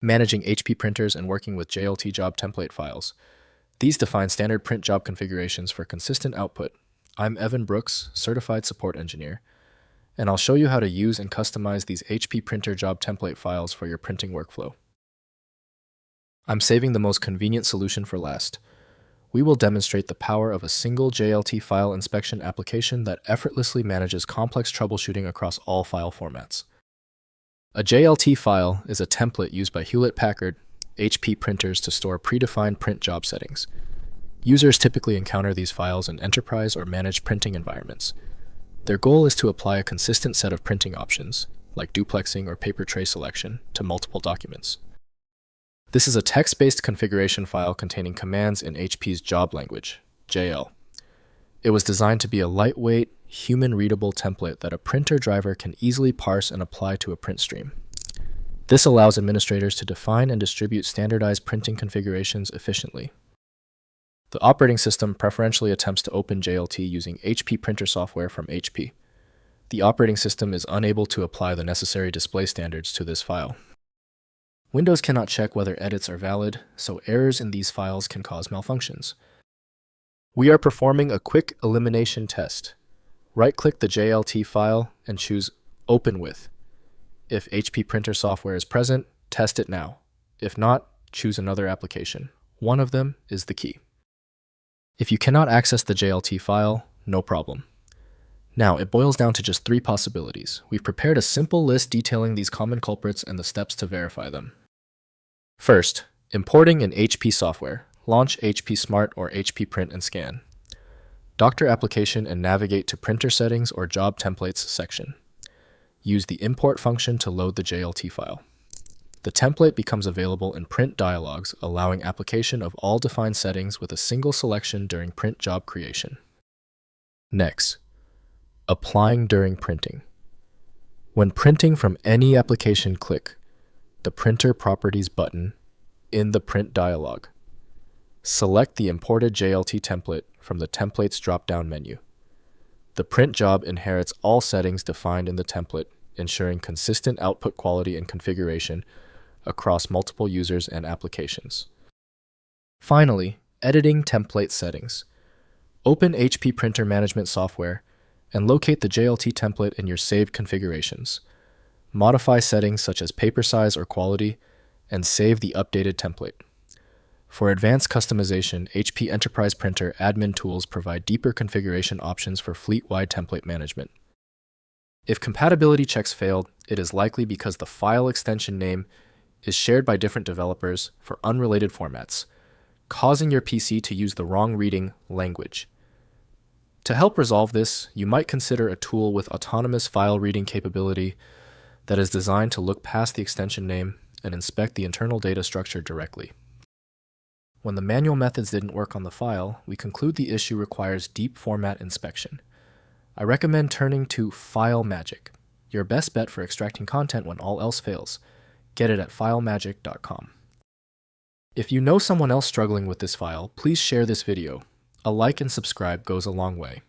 managing HP printers and working with JLT job template files. These define standard print job configurations for consistent output. I'm Evan Brooks, Certified Support Engineer, and I'll show you how to use and customize these HP printer job template files for your printing workflow. I'm saving the most convenient solution for last. We will demonstrate the power of a single JLT file inspection application that effortlessly manages complex troubleshooting across all file formats. A JLT file is a template used by Hewlett-Packard HP printers to store predefined print job settings. Users typically encounter these files in enterprise or managed printing environments. Their goal is to apply a consistent set of printing options, like duplexing or paper tray selection, to multiple documents. This is a text-based configuration file containing commands in HP's job language, JL. It was designed to be a lightweight, human-readable template that a printer driver can easily parse and apply to a print stream. This allows administrators to define and distribute standardized printing configurations efficiently. The operating system preferentially attempts to open JLT using HP printer software from HP. The operating system is unable to apply the necessary display standards to this file. Windows cannot check whether edits are valid, so errors in these files can cause malfunctions. We are performing a quick elimination test. Right-click the JLT file and choose Open With. If HP printer software is present, test it now. If not, choose another application. One of them is the key. If you cannot access the JLT file, no problem. Now, it boils down to just 3 possibilities. We've prepared a simple list detailing these common culprits and the steps to verify them. First, importing in HP software. Launch HP Smart or HP Print and Scan. Doctor application and navigate to Printer Settings or Job Templates section. Use the import function to load the JLT file. The template becomes available in print dialogs, allowing application of all defined settings with a single selection during print job creation. Next, applying during printing. When printing from any application, click the Printer Properties button in the print dialog. Select the imported JLT template from the Templates drop-down menu. The print job inherits all settings defined in the template, ensuring consistent output quality and configuration across multiple users and applications. Finally, editing template settings. Open HP Printer Management software and locate the JLT template in your saved configurations. Modify settings such as paper size or quality, and save the updated template. For advanced customization, HP Enterprise Printer admin tools provide deeper configuration options for fleet-wide template management. If compatibility checks failed, it is likely because the file extension name is shared by different developers for unrelated formats, causing your PC to use the wrong reading language. To help resolve this, you might consider a tool with autonomous file reading capability that is designed to look past the extension name and inspect the internal data structure directly. When the manual methods didn't work on the file, we conclude the issue requires deep format inspection. I recommend turning to File Magic, your best bet for extracting content when all else fails. Get it at filemagic.com. If you know someone else struggling with this file, please share this video. A like and subscribe goes a long way.